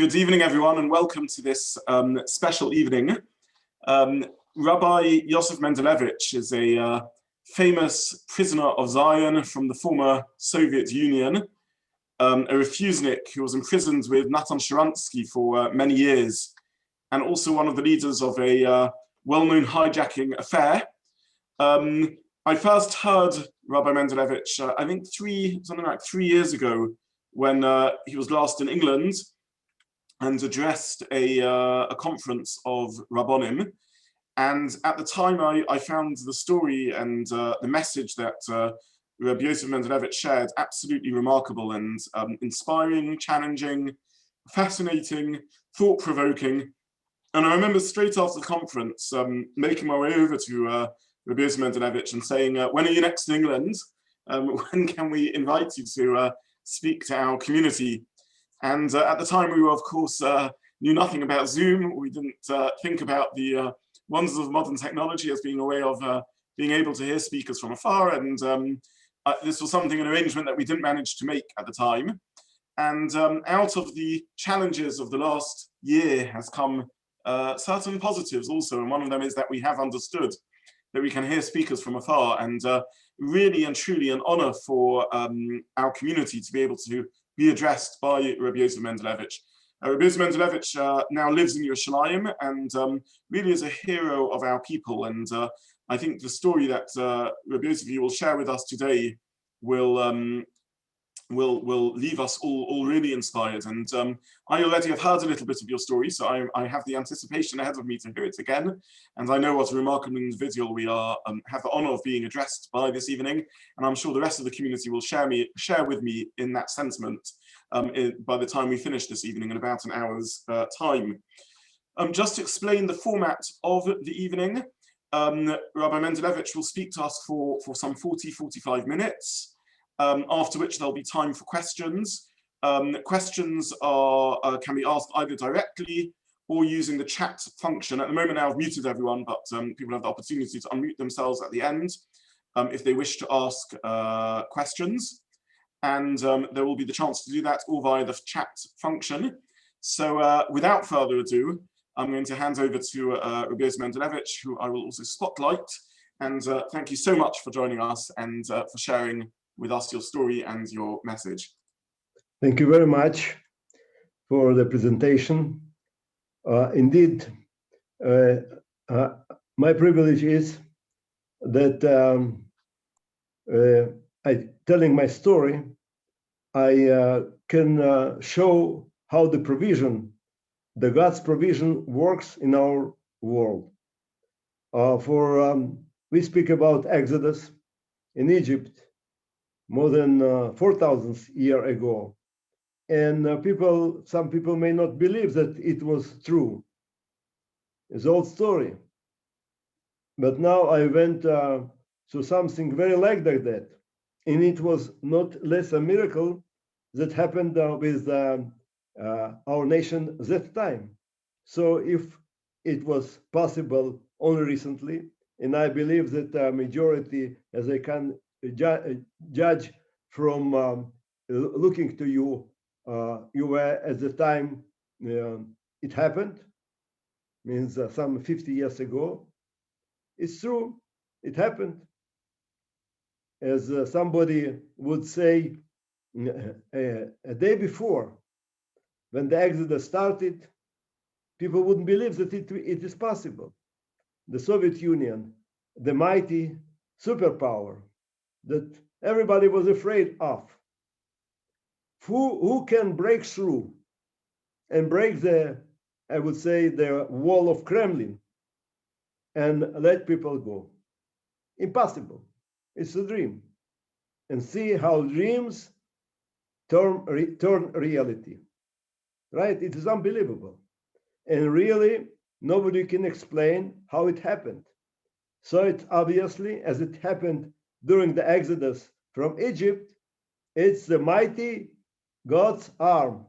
Good evening, everyone, and welcome to this special evening. Rabbi Yosef Mendelevitch is a famous prisoner of Zion from the former Soviet Union, a Refusenik who was imprisoned with Natan Sharanski for many years, and also one of the leaders of a well-known hijacking affair. I first heard Rabbi Mendelevitch, I think something like 3 years ago, when he was last in England and addressed a conference of Rabbonim. And at the time, I found the story and the message that Rabbi Yosef Mendelevitch shared absolutely remarkable and inspiring, challenging, fascinating, thought-provoking. And I remember straight after the conference, making my way over to Rabbi Yosef Mendelevitch and saying, when are you next in England? When can we invite you to speak to our community? And at the time, we were, of course, knew nothing about Zoom. We didn't think about the wonders of modern technology as being a way of being able to hear speakers from afar. And this was an arrangement that we didn't manage to make at the time. And out of the challenges of the last year has come certain positives also. And one of them is that we have understood that we can hear speakers from afar, and really and truly an honor for our community to be able to be addressed by Rabbi Yosef Mendelevitch. Rabbi Yosef Mendelevitch now lives in Yerushalayim and really is a hero of our people. And I think the story that Rabbi Yosef will share with us today will leave us all really inspired. And I already have heard a little bit of your story, so I have the anticipation ahead of me to hear it again. And I know what a remarkable individual we are, have the honor of being addressed by this evening. And I'm sure the rest of the community will share with me in that sentiment by the time we finish this evening in about an hour's time. Just to explain the format of the evening, Rabbi Mendelevitch will speak to us for some 40-45 minutes. After which there'll be time for questions. Questions can be asked either directly or using the chat function. At the moment now I've muted everyone, but people have the opportunity to unmute themselves at the end if they wish to ask questions. And there will be the chance to do that all via the chat function. So without further ado, I'm going to hand over to Rabbi Yosef Mendelevitch, who I will also spotlight. And thank you so much for joining us and for sharing with us your story and your message. Thank you very much for the presentation. Indeed, my privilege is that telling my story, I can show how the God's provision works in our world. We speak about Exodus in Egypt more than 4,000 years ago. And some people may not believe that it was true. It's an old story. But now I went to something very like that. And it was not less a miracle that happened with our nation that time. So if it was possible only recently, and I believe that the majority, as I can judge from looking to you, you were at the time it happened, means some 50 years ago. It's true, it happened. As somebody would say, a day before, when the Exodus started, people wouldn't believe that it is possible. The Soviet Union, the mighty superpower that everybody was afraid of. Who can break through and break the wall of Kremlin and let people go? Impossible. It's a dream. And see how dreams turn reality. Right? It is unbelievable. And really, nobody can explain how it happened. So it obviously, as it happened during the Exodus from Egypt, it's the mighty God's arm.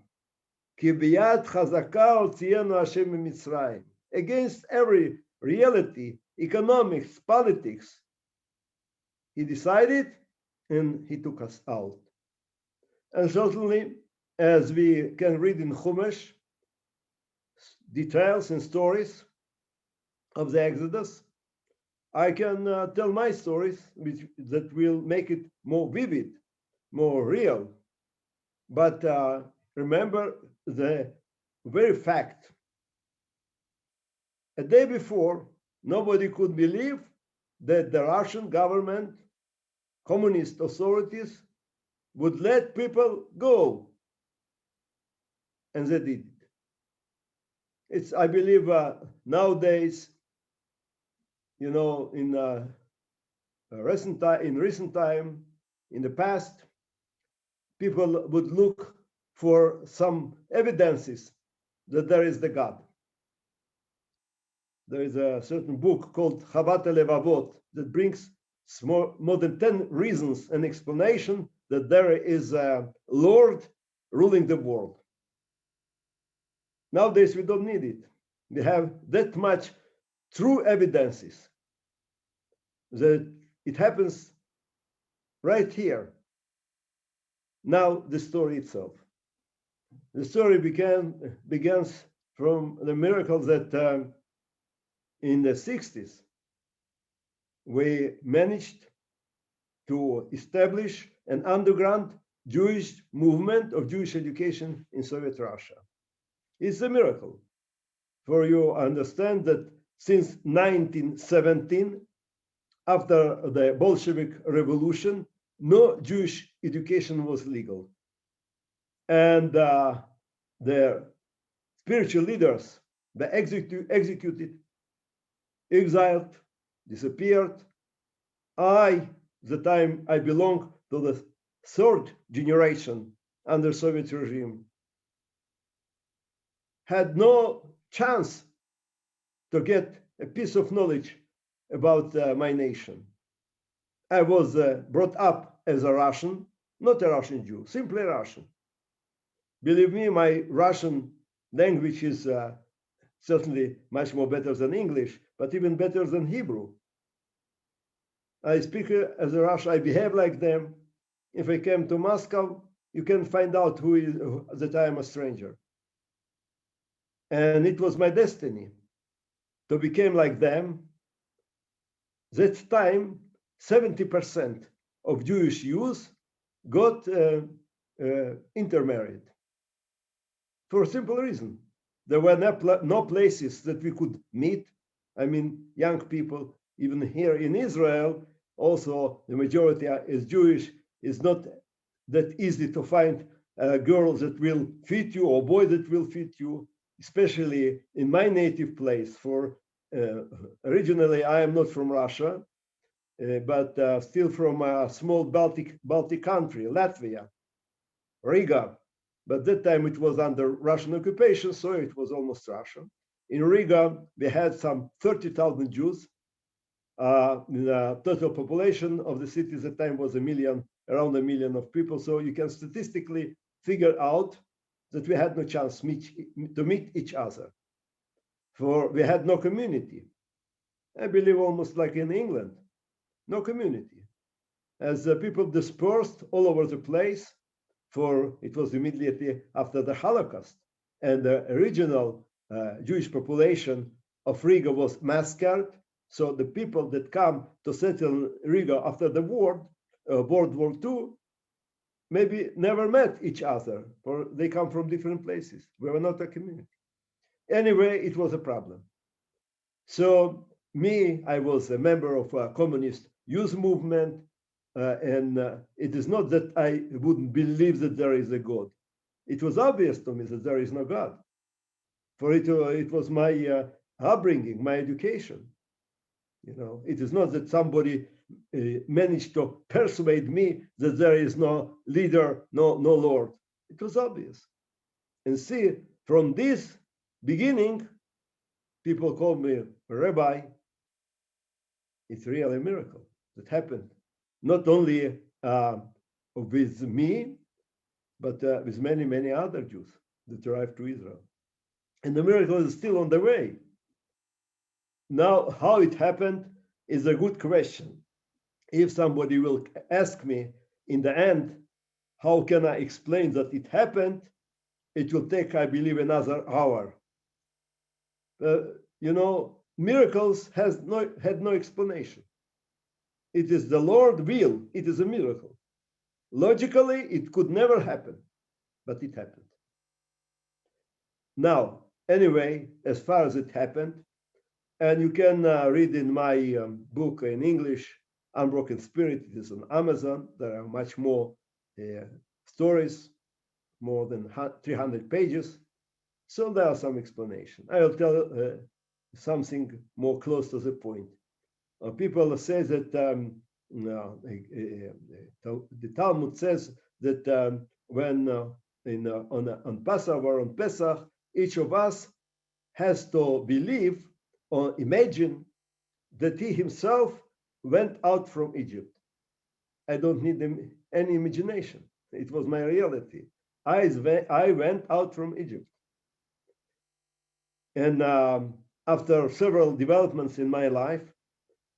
Ki biyad chazaka hotzienu Hashem miMitzrayim. Against every reality, economics, politics, he decided and he took us out. And certainly, as we can read in Chumash, details and stories of the Exodus. I can tell my stories that will make it more vivid, more real. But remember the very fact. A day before, nobody could believe that the Russian government, communist authorities, would let people go. And they did it. It's, I believe, nowadays, in recent time, in the past, people would look for some evidences that there is the God. There is a certain book called Chavat Levavot that brings more than 10 reasons and explanation that there is a Lord ruling the world. Nowadays, we don't need it. We have that much true evidences that it happens right here. Now, the story itself. The story begins from the miracle that in the 60s, we managed to establish an underground Jewish movement of Jewish education in Soviet Russia. It's a miracle. For you understand that since 1917, after the Bolshevik Revolution, no Jewish education was legal. And the spiritual leaders, they executed, exiled, disappeared. The time I belong to the third generation under Soviet regime, had no chance to get a piece of knowledge about my nation. I was brought up as a Russian, not a Russian Jew, simply Russian. Believe me, my Russian language is certainly much more better than English, but even better than Hebrew. I speak as a Russian, I behave like them. If I came to Moscow, you can find out that I am a stranger. And it was my destiny to become like them. That time, 70% of Jewish youth got intermarried. For a simple reason. There were no places that we could meet. I mean, young people, even here in Israel, also the majority is Jewish. It's not that easy to find a girl that will fit you or boy that will fit you, especially in my native place. For originally, I am not from Russia, but still from a small Baltic country, Latvia, Riga. But that time it was under Russian occupation, so it was almost Russian. In Riga, we had some 30,000 Jews. The total population of the city at the time was around a million of people. So you can statistically figure out that we had no chance to meet each other. For we had no community. I believe almost like in England, no community. As people dispersed all over the place, for it was immediately after the Holocaust, and the original Jewish population of Riga was massacred. So the people that come to settle Riga after the war, World War II, maybe never met each other, or they come from different places. We were not a community. Anyway, it was a problem. So I was a member of a communist youth movement, and it is not that I wouldn't believe that there is a God. It was obvious to me that there is no God. For it was my upbringing, my education. It is not that somebody managed to persuade me that there is no leader, no Lord. It was obvious. And see, from this beginning, people call me a rabbi. It's really a miracle that happened. Not only with me, but with many, many other Jews that arrived to Israel. And the miracle is still on the way. Now, how it happened is a good question. If somebody will ask me in the end, how can I explain that it happened? It will take, I believe, another hour. miracles had no explanation. It is the Lord's will. It is a miracle. Logically, it could never happen, but it happened. Now, anyway, as far as it happened, and you can read in my book in English, Unbroken Spirit. It is on Amazon. There are much more stories, more than 300 pages. So there are some explanation. I'll tell something more close to the point. People say that the Talmud says that when on Passover, on Pesach, each of us has to believe or imagine that he himself went out from Egypt. I don't need any imagination. It was my reality. I went out from Egypt. And after several developments in my life,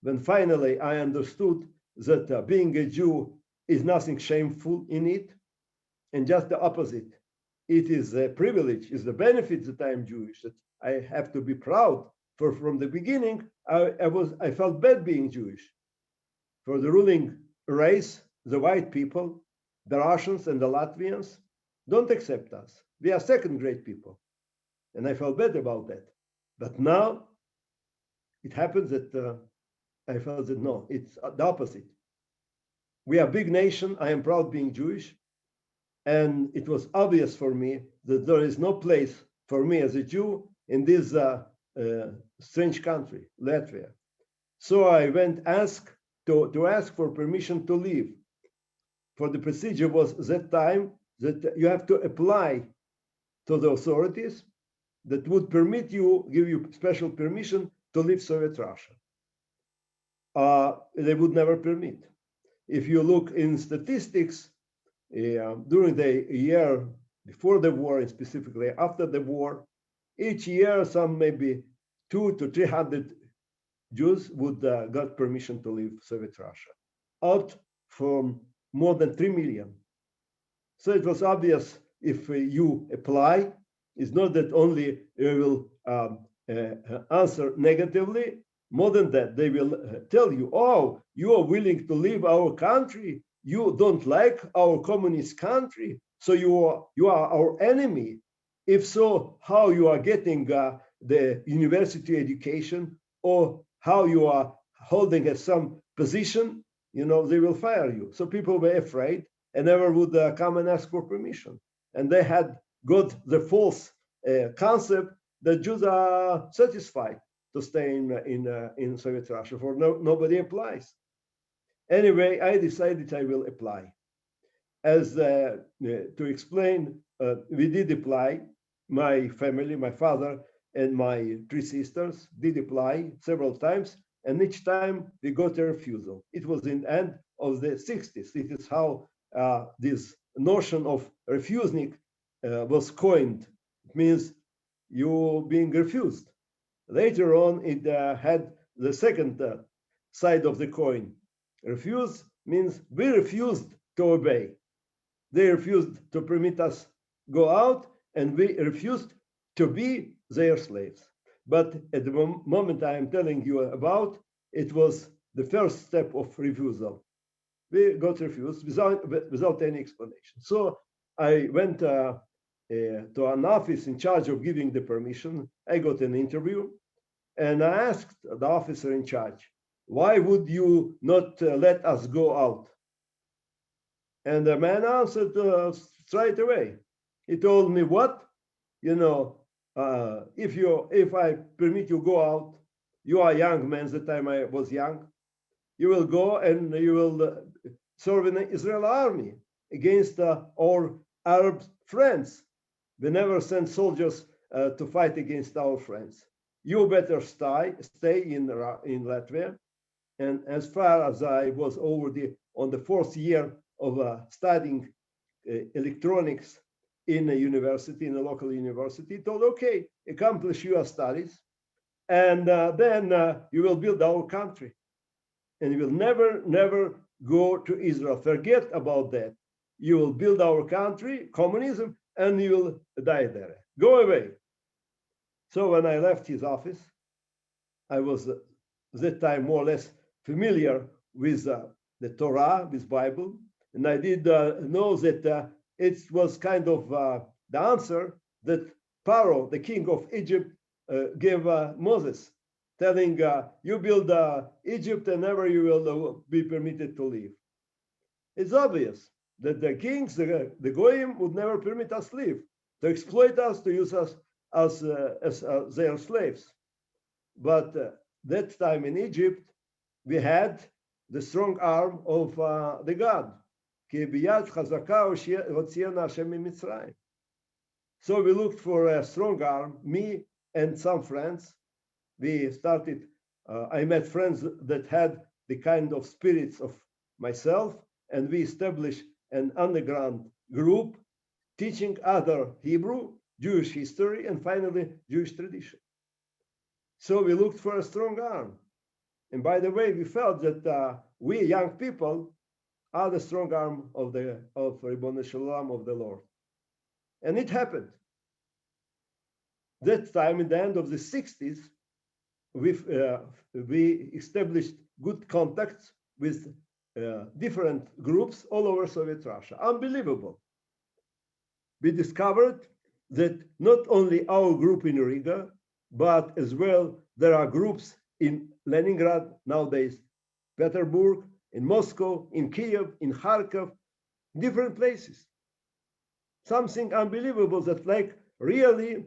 when finally I understood that being a Jew is nothing shameful in it, and just the opposite. It is a privilege, is the benefit that I am Jewish, that I have to be proud. For from the beginning, I felt bad being Jewish. For the ruling race, the white people, the Russians and the Latvians, don't accept us. We are second-grade people. And I felt bad about that. But now it happens that I felt that no, it's the opposite. We are a big nation. I am proud being Jewish. And it was obvious for me that there is no place for me as a Jew in this strange country, Latvia. So I went to ask for permission to leave. For the procedure was that time that you have to apply to the authorities that would permit you, give you special permission to leave Soviet Russia. They would never permit. If you look in statistics, during the year before the war and specifically after the war, each year some maybe 200 to 300 Jews would got permission to leave Soviet Russia, out from more than 3 million. So it was obvious if you apply, it's not that only you will answer negatively. More than that, they will tell you, oh, you are willing to leave our country. You don't like our communist country, so you are our enemy. If so, how you are getting the university education, or how you are holding some position, they will fire you. So people were afraid and never would come and ask for permission. And they had got the false concept that Jews are satisfied to stay in Soviet Russia, for nobody applies. Anyway, I decided I will apply. As to explain, we did apply. My family, my father and my 3 sisters did apply several times, and each time we got a refusal. It was in the end of the 60s. It is how this notion of Refusenik was coined. It means you being refused. Later on, it had the second side of the coin. Refuse means we refused to obey. They refused to permit us go out, and we refused to be their slaves. But at the moment I am telling you about, it was the first step of refusal. We got refused without any explanation. So I went to an office in charge of giving the permission. I got an interview, and I asked the officer in charge, why would you not let us go out? And the man answered straight away. He told me, what? If I permit you go out, you are a young man. At the time I was young. You will go and you will serve in the Israel army against our Arab friends. We never send soldiers to fight against our friends. You better stay in Latvia. And as far as I was already on the 4th year of studying electronics in a university, in a local university, told, okay, accomplish your studies, and then you will build our country. And you will never go to Israel. Forget about that. You will build our country, communism, and you will die there. Go away. So when I left his office, I was at that time more or less familiar with the Torah, with Bible, and I did know that it was kind of the answer that Pharaoh, the king of Egypt, gave Moses, telling, you build Egypt and never you will be permitted to leave. It's obvious that the kings, the Goyim, would never permit us leave, to exploit us, to use us as their slaves. But that time in Egypt, we had the strong arm of the God. So we looked for a strong arm, me and some friends. We started, I met friends that had the kind of spirits of myself, and we established an underground group teaching other Hebrew, Jewish history, and finally Jewish tradition. So we looked for a strong arm. And by the way, we felt that we young people are the strong arm of Ribbon Shalom, of the Lord. And it happened. That time, in the end of the 60s, we established good contacts with different groups all over Soviet Russia. Unbelievable. We discovered that not only our group in Riga, but as well, there are groups in Leningrad, nowadays Petersburg, in Moscow, in Kiev, in Kharkov, different places. Something unbelievable that like really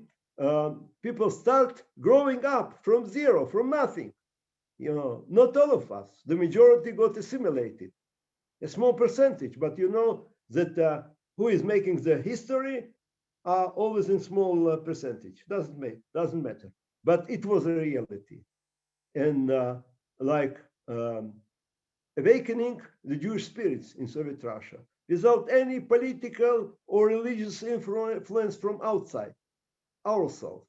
people start growing up from zero, from nothing. You know, not all of us. The majority got assimilated. A small percentage, but you know that who is making the history are always in small percentage. Doesn't matter. But it was a reality. And awakening the Jewish spirits in Soviet Russia without any political or religious influence from outside, ourselves.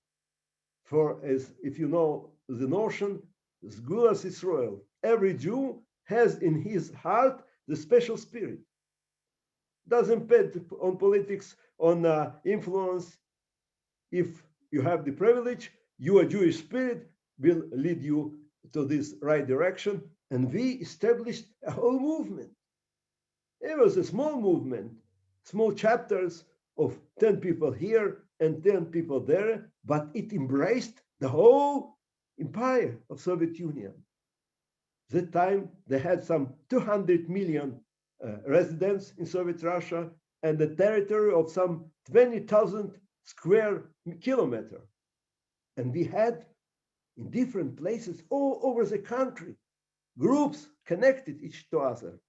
For as if you know the notion, Ner Yisrael, every Jew has in his heart the special spirit. Doesn't depend on politics, on influence. If you have the privilege, your Jewish spirit will lead you to this right direction. And we established a whole movement. It was a small movement, small chapters of 10 people here and 10 people there, but it embraced the whole empire of Soviet Union. That time they had some 200 million residents in Soviet Russia and a territory of some 20,000 square kilometers. And we had in different places all over the country groups connected each to other.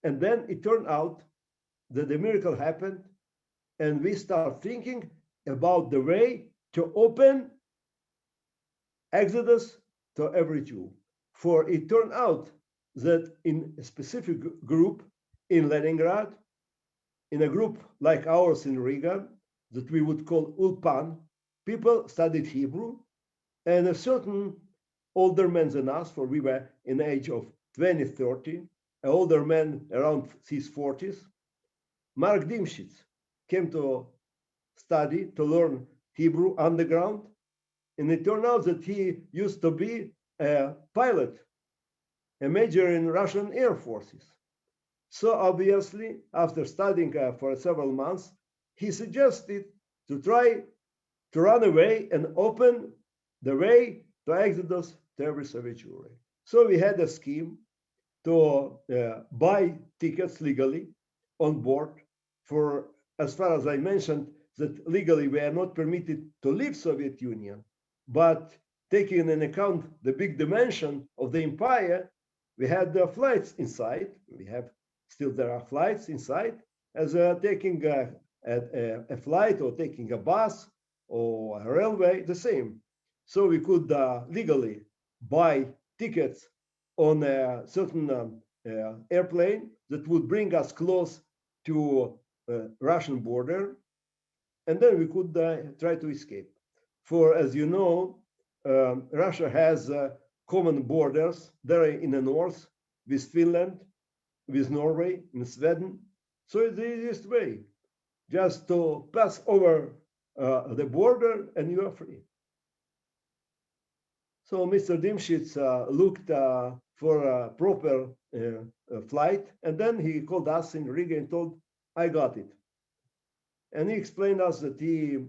And then it turned out that the miracle happened, and we start thinking about the way to open Exodus to every Jew. For it turned out that in a specific group in Leningrad, in a group like ours in Riga, that we would call Ulpan, people studied Hebrew, and a certain older men than us, for we were in the age of 20, 30, an older man around his 40s, Mark Dymshits, came to study, to learn Hebrew underground, and it turned out that he used to be a pilot, a major in Russian Air Forces. So obviously, after studying for several months, he suggested to try to run away and open the way to Exodus to every Soviet Jewry. So we had a scheme to buy tickets legally on board for, as far as I mentioned, that legally we are not permitted to leave Soviet Union, but taking into account the big dimension of the empire, we had flights inside. There are flights inside, as taking a flight or taking a bus or a railway, the same. So we could legally buy tickets on a certain airplane that would bring us close to Russian border, and then we could try to escape. For as you know, Russia has common borders there in the north with Finland, with Norway, and Sweden. So it's the easiest way, just to pass over the border and you are free. So Mr. Dymshits looked for a proper flight, and then he called us in Riga and told, I got it. And he explained us that he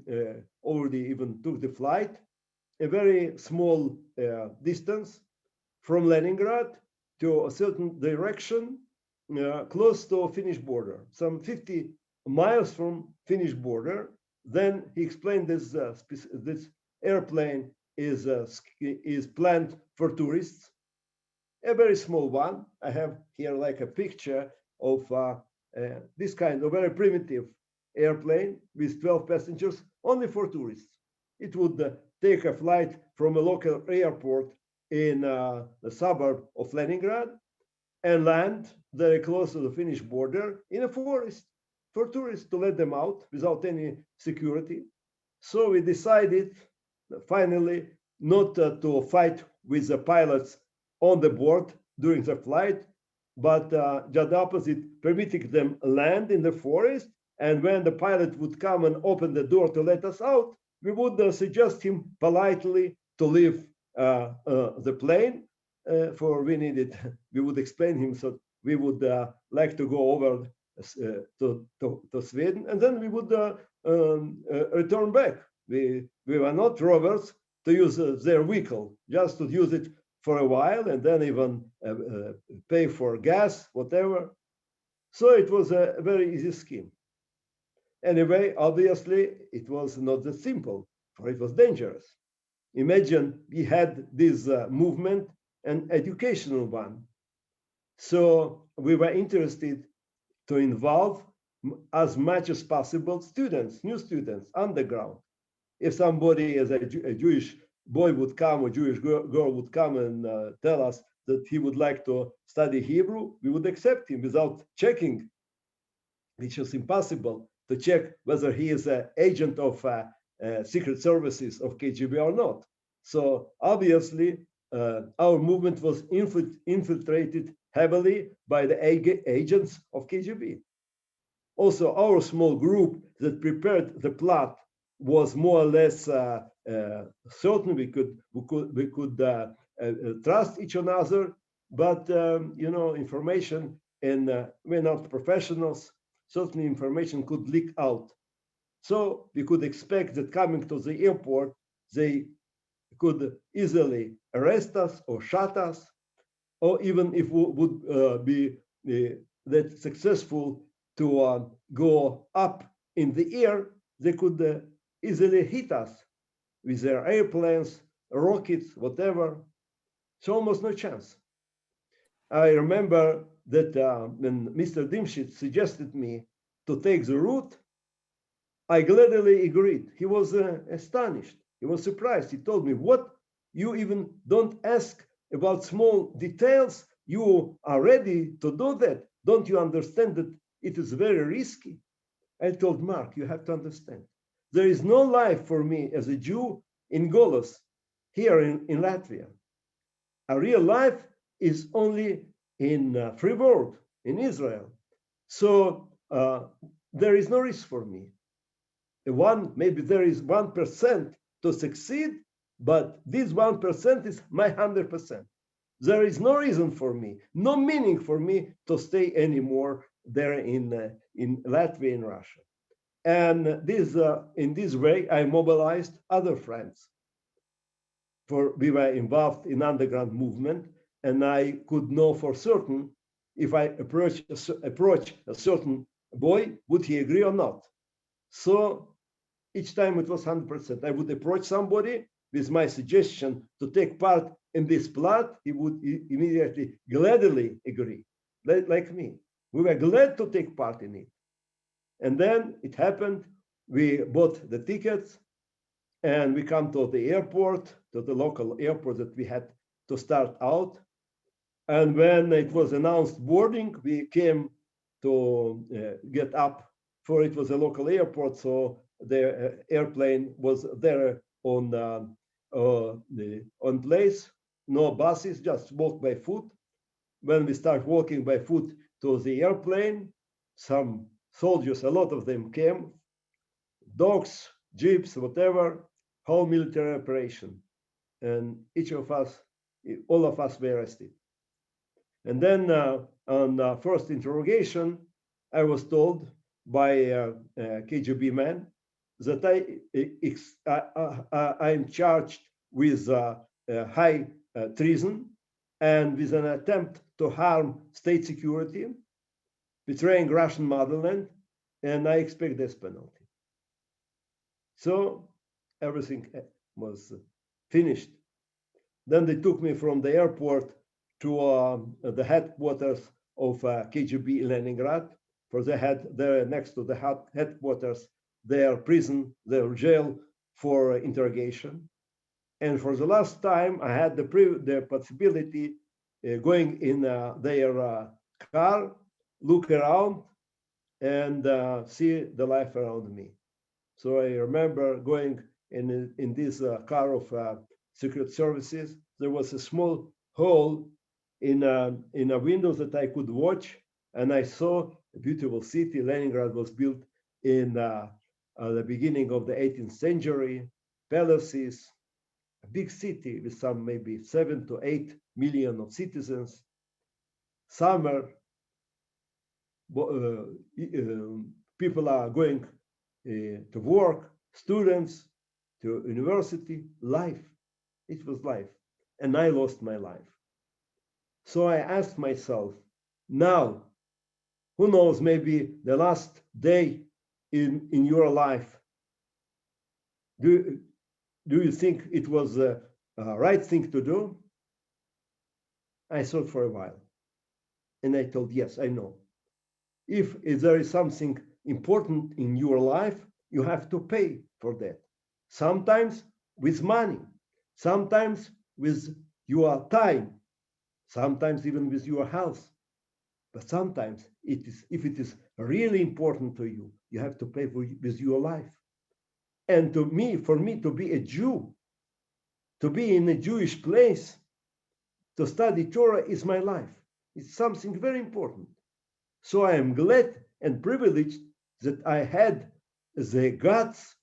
already even took the flight, a very small distance from Leningrad to a certain direction, close to Finnish border, some 50 miles from Finnish border. Then he explained this airplane is planned for tourists, a very small one. I have here like a picture of this kind of very primitive airplane with 12 passengers, only for tourists. It would take a flight from a local airport in the suburb of Leningrad and land very close to the Finnish border in a forest for tourists, to let them out without any security. So we decided finally not to fight with the pilots on the board during the flight, but just the opposite, permitting them land in the forest. And when the pilot would come and open the door to let us out, we would suggest him politely to leave the plane. For we would explain him, so we would like to go over to Sweden, and then we would return back. We were not robbers to use their vehicle, just to use it for a while and then even pay for gas, whatever. So it was a very easy scheme. Anyway, obviously, it was not that simple, for it was dangerous. Imagine we had this movement, an educational one. So we were interested to involve as much as possible students, new students, underground. If somebody as a Jewish boy would come or Jewish girl would come and tell us that he would like to study Hebrew, we would accept him without checking, which is impossible to check whether he is an agent of secret services of KGB or not. So obviously, our movement was infiltrated heavily by the agents of KGB. Also, our small group that prepared the plot was more or less certain we could trust each another, but information, and we're not professionals. Certainly, information could leak out. So we could expect that coming to the airport, they could easily arrest us or shut us, or even if we would be that successful to go up in the air, they could easily hit us with their airplanes, rockets, whatever. So almost no chance. I remember that when Mr. Dymshits suggested me to take the route, I gladly agreed. He was astonished. He was surprised. He told me, "What? You even don't ask about small details? You are ready to do that? Don't you understand that it is very risky?" I told Mark, "You have to understand. There is no life for me as a Jew in Golos, here in Latvia. A real life is only in free world, in Israel. So there is no risk for me. Maybe there is 1% to succeed, but this 1% is my 100%. There is no reason for me, no meaning for me to stay anymore there in Latvia and Russia." And in this way, I mobilized other friends. For we were involved in underground movement, and I could know for certain if I approach a certain boy, would he agree or not. So each time it was 100%. I would approach somebody with my suggestion to take part in this plot. He would immediately gladly agree, like me. We were glad to take part in it. And then it happened. We bought the tickets and we come to the airport, to the local airport that we had to start out. And when it was announced boarding, we came to get up, for it was a local airport, so the airplane was there on place, no buses, just walk by foot. When we start walking by foot to the airplane, some soldiers, a lot of them came, dogs, jeeps, whatever, whole military operation. and each of us, all of us were arrested. And then on the first interrogation, I was told by a KGB man that I'm charged with high treason and with an attempt to harm state security, betraying Russian motherland, and I expect this penalty. So everything was finished. Then they took me from the airport to the headquarters of KGB in Leningrad, for they had there next to the headquarters their prison, their jail for interrogation. And for the last time, I had the possibility going in their car, look around, and see the life around me. So I remember going in this car of secret services. There was a small hole in a window that I could watch, and I saw a beautiful city. Leningrad was built in the beginning of the 18th century. Palaces, a big city with some maybe 7 to 8 million of citizens. Summer, people are going to work, students to university, life. It was life. And I lost my life. So I asked myself, now, who knows, maybe the last day in your life, do you think it was a right thing to do? I thought for a while. And I told, yes, I know. If there is something important in your life, you have to pay for that. Sometimes with money, sometimes with your time, sometimes even with your health. But sometimes if it is really important to you, you have to pay with your life. And for me to be a Jew, to be in a Jewish place, to study Torah is my life. It's something very important. So I am glad and privileged that I had the guts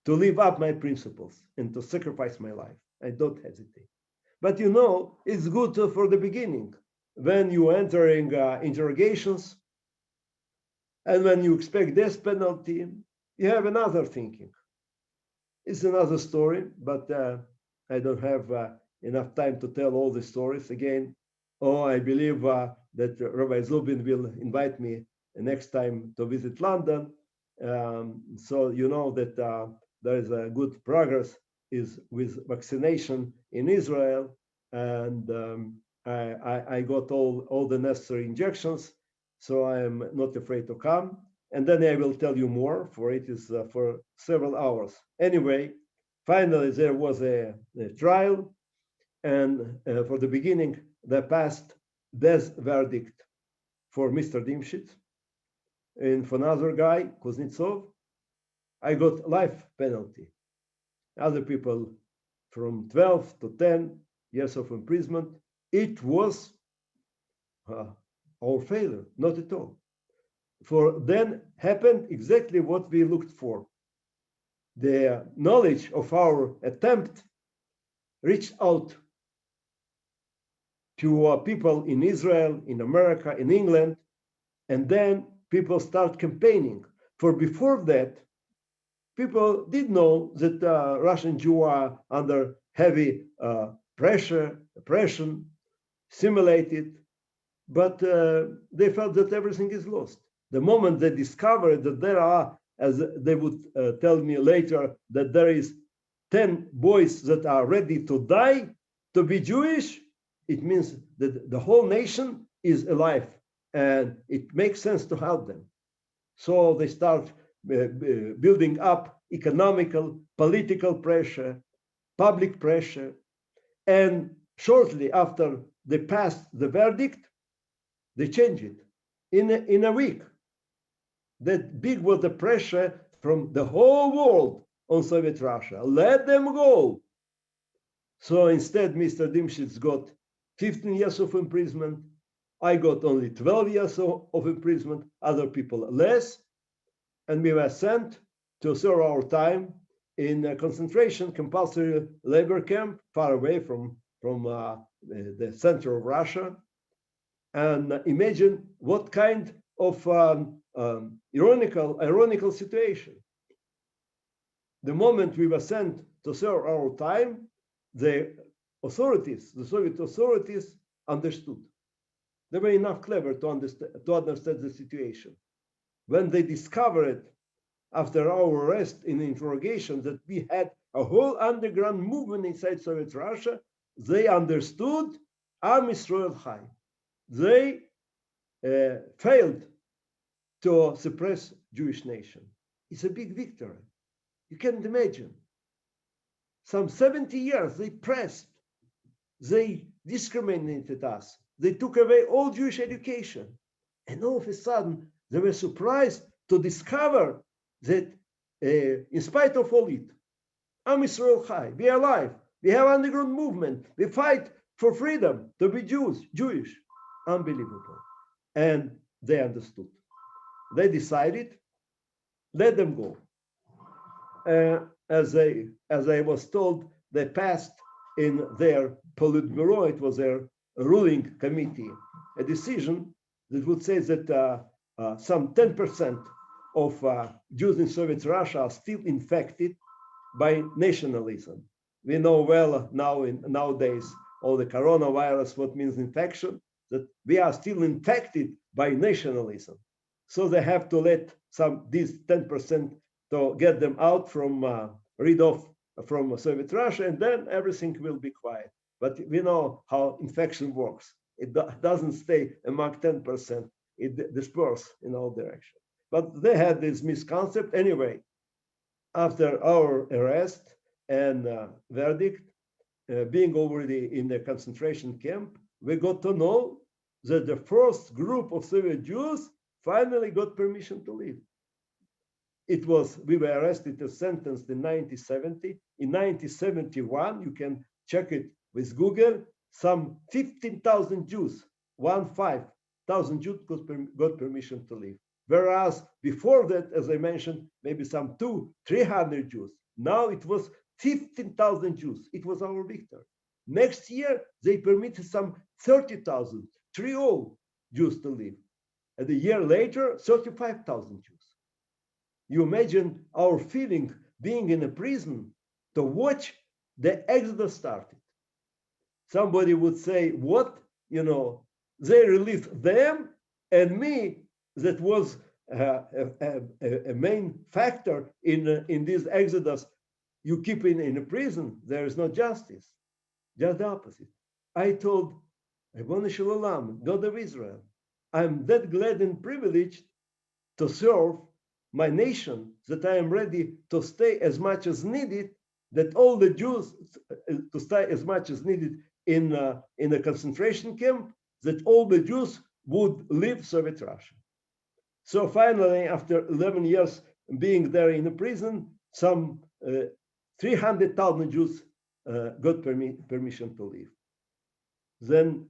to live up my principles and to sacrifice my life. I don't hesitate. But it's good for the beginning. When you entering interrogations and when you expect death penalty, you have another thinking. It's another story, but I don't have enough time to tell all the stories again. I believe that Rabbi Zubin will invite me next time to visit London. So you know that there is a good progress with vaccination in Israel, and I got all the necessary injections, so I am not afraid to come. And then I will tell you more, for it is for several hours. Anyway, finally there was a trial, and for the beginning, they passed death verdict for Mr. Dymshits, and for another guy, Kuznetsov, I got life penalty. Other people from 12 to 10 years of imprisonment. It was our failure, not at all. For then happened exactly what we looked for. The knowledge of our attempt reached out to people in Israel, in America, in England, and then people start campaigning. For before that, people did know that Russian Jews are under heavy pressure, oppression, simulated, but they felt that everything is lost. The moment they discovered that there are, as they would tell me later, that there is 10 boys that are ready to die to be Jewish, it means that the whole nation is alive, and it makes sense to help them. So they start building up economical, political pressure, public pressure, and shortly after they passed the verdict, they changed it in a week. That big was the pressure from the whole world on Soviet Russia. Let them go. So instead, Mr. Dymshits got 15 years of imprisonment. I got only 12 years of imprisonment, other people less. And we were sent to serve our time in a concentration compulsory labor camp far away from the center of Russia. And imagine what kind of ironical situation. The moment we were sent to serve our time, the Soviet authorities understood. They were enough clever to understand the situation. When they discovered after our arrest in interrogation that we had a whole underground movement inside Soviet Russia, they understood Am Yisrael Chai. They failed to suppress Jewish nation. It's a big victory. You can't imagine. Some 70 years they pressed, they discriminated us, they took away all Jewish education. And all of a sudden, they were surprised to discover that in spite of all it, Am Yisrael Chai, we are alive, we have underground movement, we fight for freedom to be Jewish. Unbelievable. And they understood. They decided, let them go. As I was told, they passed in their Politburo, it was their ruling committee, a decision that would say that some 10% of Jews in Soviet Russia are still infected by nationalism. We know well nowadays all the coronavirus, what means infection, that we are still infected by nationalism. So they have to let these 10% to get them out from from Soviet Russia, and then everything will be quiet. But we know how infection works. It doesn't stay among 10%. It disperses in all directions. But they had this misconcept anyway. After our arrest and verdict, being already in the concentration camp, we got to know that the first group of Soviet Jews finally got permission to leave. We were arrested and sentenced in 1970. In 1971, you can check it with Google, some 15,000 Jews, 15,000 Jews got permission to leave. Whereas before that, as I mentioned, maybe some 200-300 Jews. Now it was 15,000 Jews. It was our victory. Next year, they permitted some 30,000, 30 Jews to leave. And a year later, 35,000 Jews. You imagine our feeling being in a prison to watch the exodus started. Somebody would say, what? They released them and me, that was a main factor in this exodus. You keep in a prison, there is no justice. Just the opposite. I told Ribono Shel Olam, God of Israel, I'm that glad and privileged to serve my nation that I am ready to stay as much as needed, that all the Jews to stay as much as needed in a concentration camp, that all the Jews would leave Soviet Russia. So finally, after 11 years being there in the prison, some 300,000 Jews got permission to leave. Then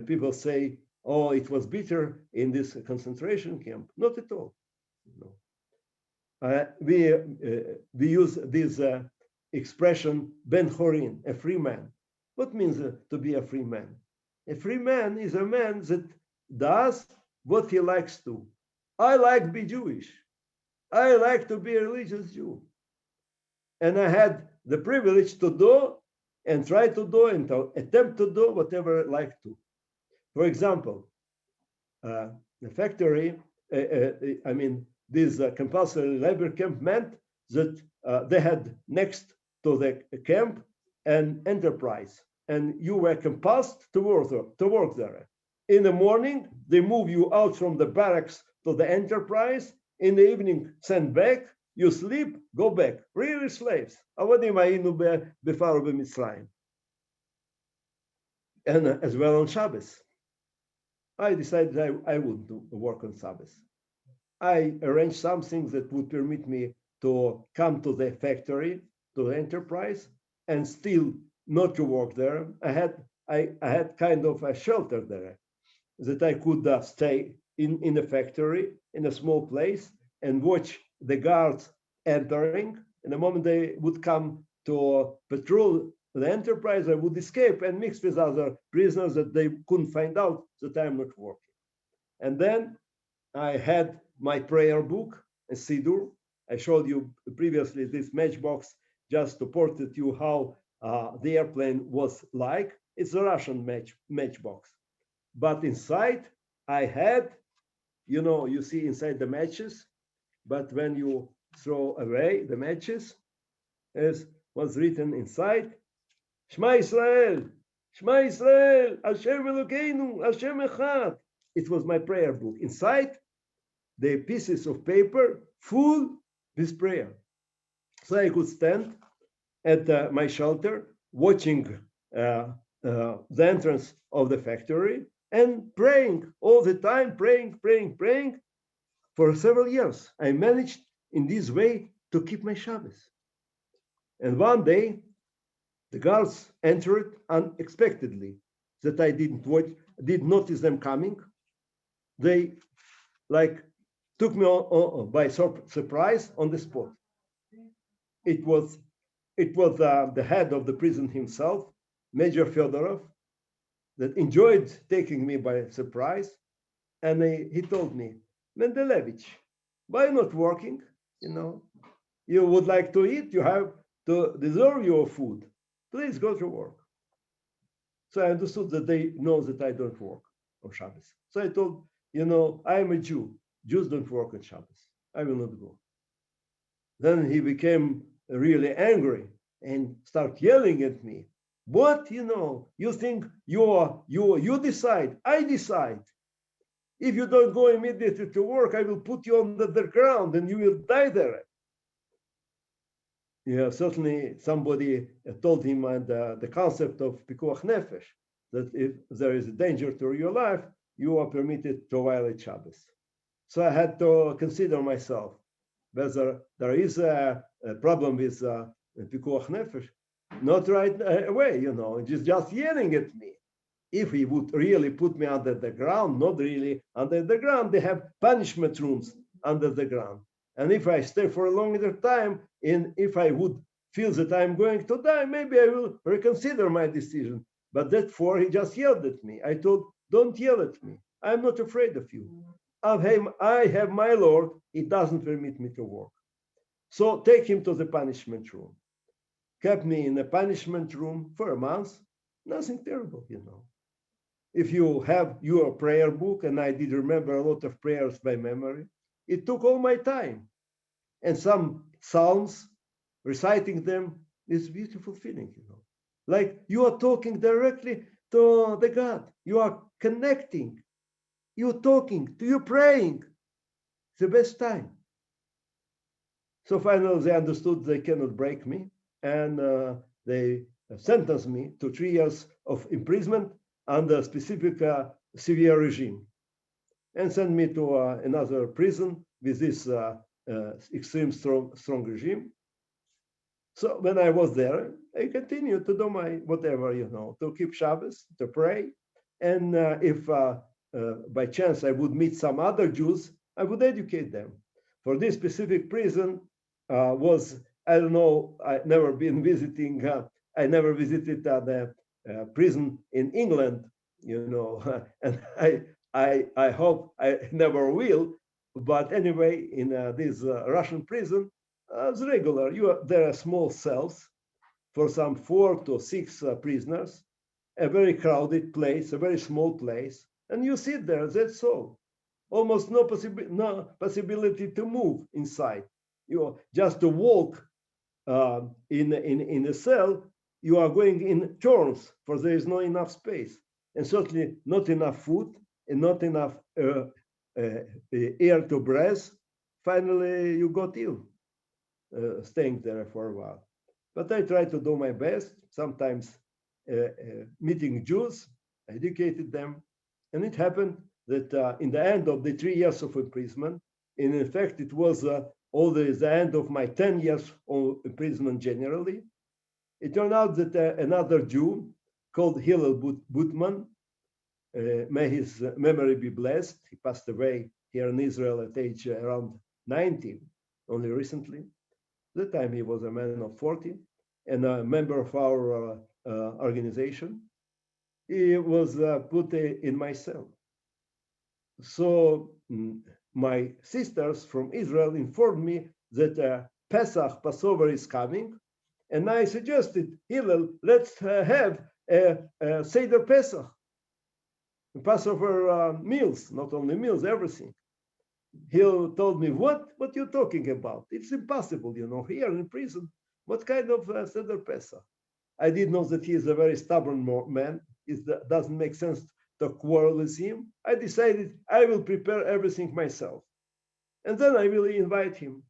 people say, oh, it was bitter in this concentration camp. Not at all. No. We use this expression, Ben Chorin, a free man. What means to be a free man? A free man is a man that does what he likes to. I like to be Jewish. I like to be a religious Jew. And I had the privilege to do and try to do and to attempt to do whatever I like to. For example, the factory, this compulsory labor camp meant that they had next to the camp an enterprise, and you were compelled to work there. In the morning, they move you out from the barracks to the enterprise. In the evening, send back. You sleep, go back. Really slaves. And as well on Shabbos. I decided I would work on Shabbos. I arranged something that would permit me to come to the factory, to the enterprise, and still not to work there. I had kind of a shelter there that I could stay in the factory in a small place and watch the guards entering And the moment they would come to patrol the enterprise, I would escape and mix with other prisoners that they couldn't find out that I'm not working. And then I had my prayer book, a Siddur. I showed you previously this matchbox just to portray you how the airplane was like. It's a Russian matchbox. But inside, I had, you see inside the matches, but when you throw away the matches, as was written inside, Shema Yisrael, Shema Yisrael, Hashem Elokeinu, Hashem Echad. It was my prayer book. Inside, the pieces of paper full with prayer. So I could stand at my shelter watching the entrance of the factory and praying all the time, praying for several years. I managed in this way to keep my Shabbos. And one day, the guards entered unexpectedly, that I did notice them coming. They took me by surprise on the spot. It was the head of the prison himself, Major Fyodorov, that enjoyed taking me by surprise. And he told me, Mendelevich, why not working? You would like to eat, you have to deserve your food. Please go to work. So I understood that they know that I don't work on Shabbos. So I told, I am a Jew. Jews don't work on Shabbos. I will not go. Then he became really angry and started yelling at me. What, you think you decide, I decide. If you don't go immediately to work, I will put you under the ground and you will die there. Yeah, certainly somebody told him the concept of pikuach nefesh, that if there is a danger to your life, you are permitted to violate Shabbos. So I had to consider myself whether there is a problem with pikuach nefesh. Not right away, just yelling at me. If he would really put me under the ground, not really under the ground, they have punishment rooms under the ground. And if I stay for a longer time, and if I would feel that I'm going to die, maybe I will reconsider my decision. But therefore, he just yelled at me. I told, don't yell at me. I'm not afraid of you. I have my Lord. He doesn't permit me to work. So take him to the punishment room. Kept me in the punishment room for a month. Nothing terrible, If you have your prayer book, and I did remember a lot of prayers by memory, it took all my time. And some psalms, reciting them, is a beautiful feeling, Like you are talking directly to the God. You are connecting. You're talking, you're praying. It's the best time. So finally, they understood they cannot break me, and they sentenced me to 3 years of imprisonment under a specific severe regime, and sent me to another prison with this extreme strong regime. So when I was there, I continued to do my whatever, to keep Shabbos, to pray, and if by chance I would meet some other Jews, I would educate them. For this specific prison was, I don't know, I never visited the prison in England, and I hope I never will. But anyway, in this Russian prison, it's regular. There are small cells for some 4 to 6 prisoners, a very crowded place, a very small place, and you sit there. That's all. Almost no possibility to move inside. Just to walk in a cell. You are going in turns, for there is not enough space, and certainly not enough food and not enough air to breathe. Finally, you got ill, staying there for a while. But I tried to do my best, sometimes meeting Jews, educated them. And it happened that in the end of the 3 years of imprisonment, and in fact, it was always the end of my 10 years of imprisonment generally, it turned out that another Jew called Hillel Butman, may his memory be blessed, he passed away here in Israel at age around 90, only recently. At the time, he was a man of 40 and a member of our organization. He was put in my cell. So my sisters from Israel informed me that Passover is coming, and I suggested, Hillel, let's have a Seder Pesach, Passover meals, not only meals, everything. He told me, what you talking about? It's impossible, here in prison. What kind of Seder Pesach? I did know that he is a very stubborn man. It doesn't make sense to quarrel with him. I decided I will prepare everything myself. And then I will invite him.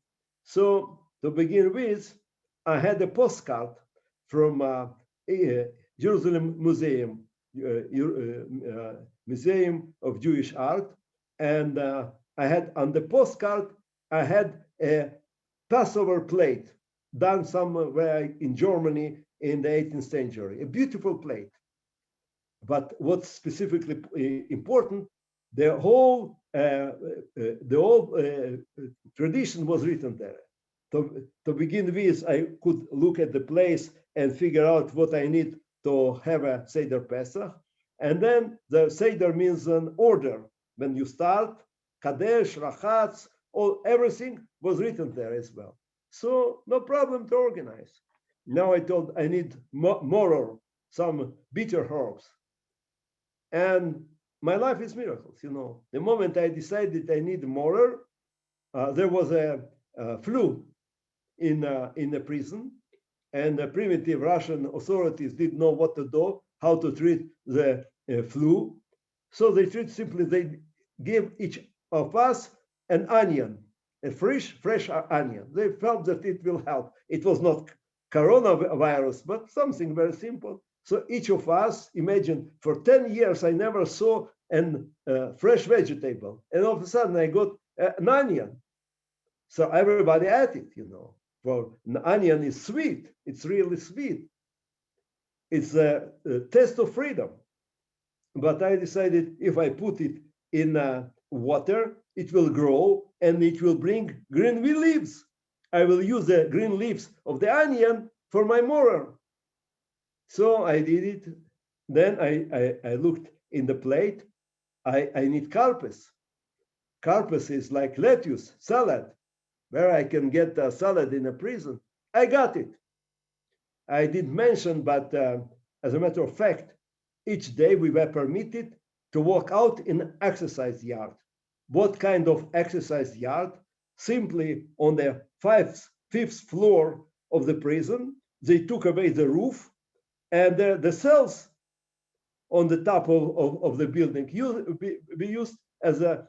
So to begin with, I had a postcard from Jerusalem Museum, Museum of Jewish Art. And I had on the postcard, I had a Passover plate done somewhere in Germany in the 18th century, a beautiful plate. But what's specifically important, the whole tradition was written there. To begin with, I could look at the place and figure out what I need to have a Seder Pesach. And then the Seder means an order. When you start, Kadesh, Rachatz, everything was written there as well. So no problem to organize. Now I told I need more, some bitter herbs. And my life is miracles, The moment I decided I need more, there was a flu in the prison, and the primitive Russian authorities didn't know what to do, how to treat the flu. So they gave each of us an onion, a fresh onion. They felt that it will help. It was not coronavirus, but something very simple. So each of us, imagine, for 10 years, I never saw a fresh vegetable. And all of a sudden, I got an onion. So everybody ate it, For an onion is sweet. It's really sweet. It's a taste of freedom. But I decided if I put it in water, it will grow and it will bring green leaves. I will use the green leaves of the onion for my mortar. So I did it. Then I looked in the plate. I need carpes. Carpes is like lettuce, salad, where I can get a salad in a prison. I got it. I didn't mention, but as a matter of fact, each day we were permitted to walk out in an exercise yard. What kind of exercise yard? Simply on the fifth floor of the prison, they took away the roof, and the cells on the top of the building be used as a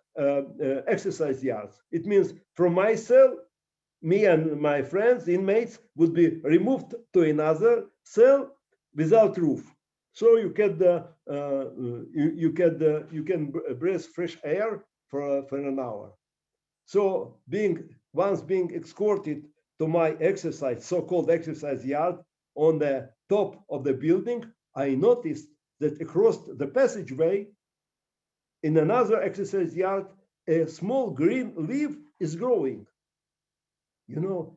exercise yards. It means from my cell, me and my friends, inmates, would be removed to another cell without roof. So you can breathe fresh air for an hour. So once being escorted to my so-called exercise yard on the top of the building, I noticed that across the passageway in another exercise yard, a small green leaf is growing.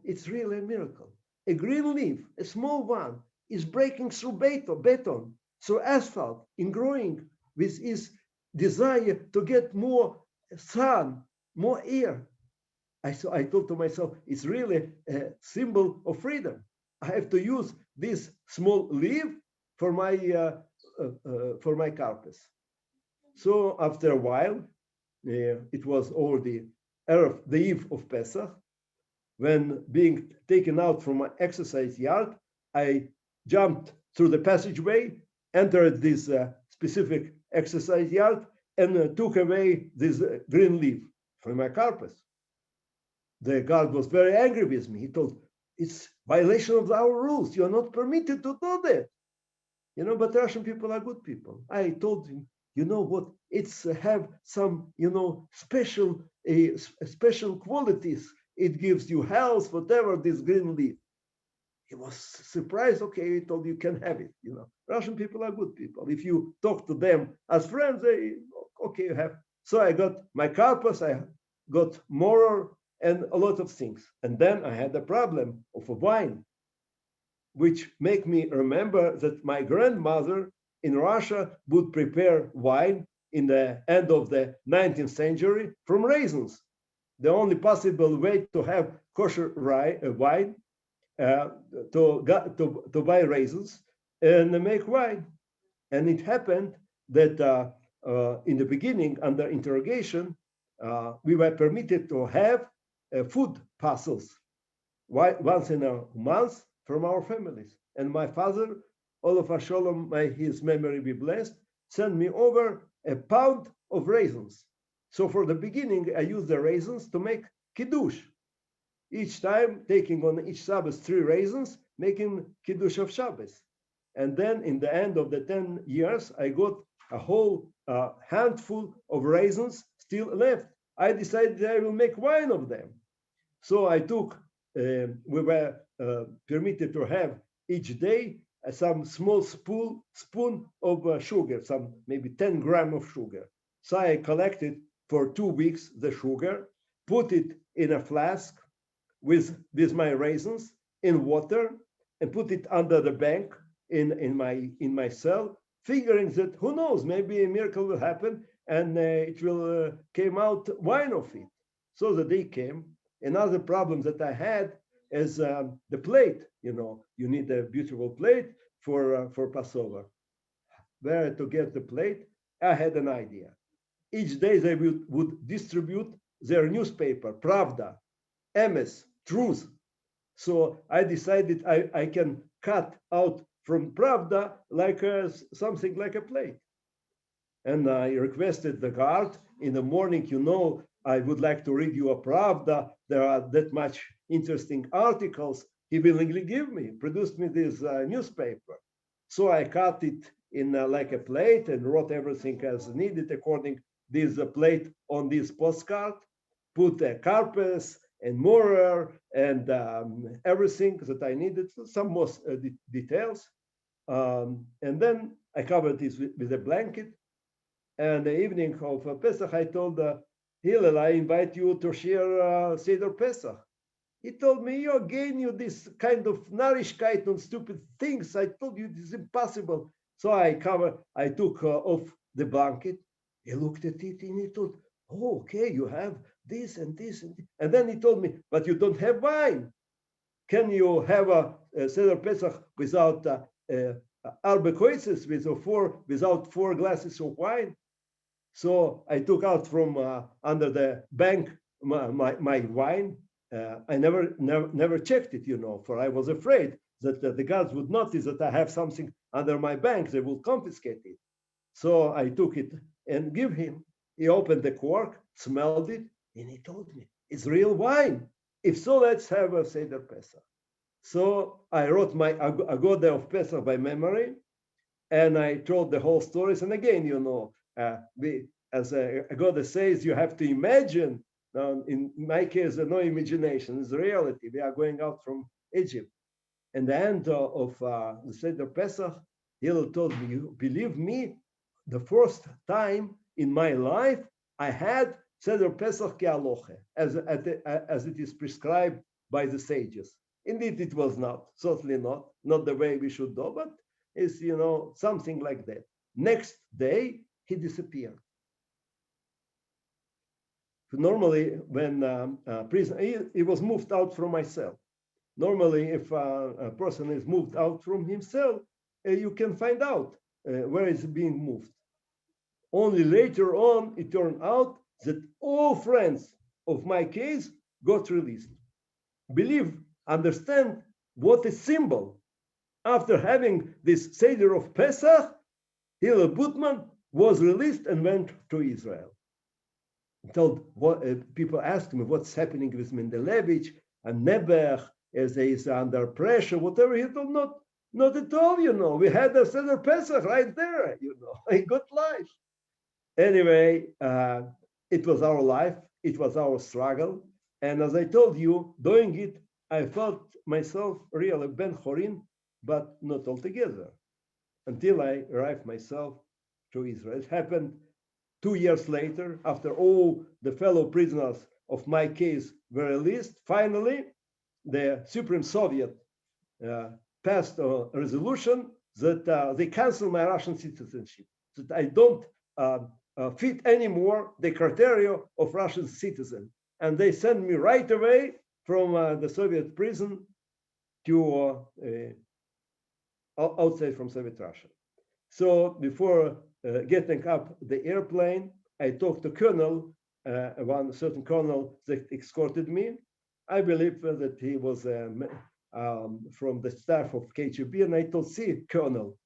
It's really a miracle. A green leaf, a small one, is breaking through beton, through asphalt, in growing with his desire to get more sun, more air. I thought to myself, it's really a symbol of freedom. I have to use this small leaf for my carpets. So after a while, it was already the eve of Pesach. When being taken out from my exercise yard, I jumped through the passageway, entered this specific exercise yard, and took away this green leaf from my carpets. The guard was very angry with me. He told, it's violation of our rules. You're not permitted to do that. But Russian people are good people. I told him, what? It's have some, special qualities. It gives you health, whatever, this green leaf. He was surprised. Okay, he told you can have it. Russian people are good people. If you talk to them as friends, okay, you have. So I got my carpus, I got more and a lot of things. And then I had the problem of a wine, which make me remember that my grandmother in Russia would prepare wine in the end of the 19th century from raisins. The only possible way to have kosher wine to buy raisins and make wine. And it happened that in the beginning, under interrogation, we were permitted to have food parcels once in a month from our families. And my father, Olav Shalom, may his memory be blessed, sent me over a pound of raisins. So for the beginning, I used the raisins to make kiddush. Each time, taking on each Shabbos 3 raisins, making kiddush of Shabbos. And then in the end of the 10 years, I got a whole handful of raisins still left. I decided I will make wine of them. So I took, we were permitted to have each day some small spoon of sugar, some maybe 10 grams of sugar. So I collected for 2 weeks the sugar, put it in a flask with my raisins in water, and put it under the bank in my cell, figuring that who knows, maybe a miracle will happen and it will came out wine of it. So the day came. Another problem that I had is the plate. You need a beautiful plate for Passover. Where to get the plate? I had an idea. Each day they would distribute their newspaper, Pravda, Emes, Truth. So I decided I can cut out from Pravda like something like a plate. And I requested the guard in the morning, I would like to read you a Pravda. There are that much interesting articles. He willingly produced me this newspaper. So I cut it in like a plate and wrote everything as needed according this plate on this postcard, put a carpet and mortar and everything that I needed, some more details. And then I covered this with a blanket. And the evening of Pesach, I told Hillel, I invite you to share Seder Pesach. He told me, you this kind of narishkeit on stupid things. I told you this is impossible. So I took off the blanket. He looked at it and he thought, oh, okay, you have this and this. And then he told me, but you don't have wine. Can you have a Seder Pesach without arba koitzes, without 4 glasses of wine? So I took out from under the bank my wine. I never checked it, for I was afraid that the guards would notice that I have something under my bank. They will confiscate it. So I took it and give him. He opened the cork, smelled it, and he told me, it's real wine. If so, let's have a Seder Pesach. So I wrote my Agoda of Pesach by memory, and I told the whole stories. And again, as Agoda says, you have to imagine. In my case, no imagination, it's reality. We are going out from Egypt. And the end of the Seder Pesach, Hillel told me, you believe me, the first time in my life, I had Seder Pesach ke'aloche, as it is prescribed by the sages. Indeed, it was not, certainly not the way we should do, but it's, something like that. Next day, he disappeared. Normally, when prison, he was moved out from my cell. Normally, if a person is moved out from himself, you can find out where it's being moved. Only later on, it turned out that all friends of my case got released. Understand what a symbol. After having this Seder of Pesach, Hillel Butman was released and went to Israel. People asked me what's happening with Mendelevitch and Nebuch, as he is under pressure, whatever. He told, not at all, We had a Seder Pesach right there, a good life. Anyway, it was our life. It was our struggle. And as I told you, doing it, I felt myself really Ben Chorin, but not altogether, until I arrived myself to Israel. It happened 2 years later, after all the fellow prisoners of my case were released, finally, the Supreme Soviet passed a resolution that they cancel my Russian citizenship, that I don't fit anymore the criteria of Russian citizen. And they sent me right away from the Soviet prison to outside from Soviet Russia. So before getting up the airplane, I talked to Colonel, one certain colonel that escorted me. I believe that he was from the staff of KGB, and I told, see, Colonel,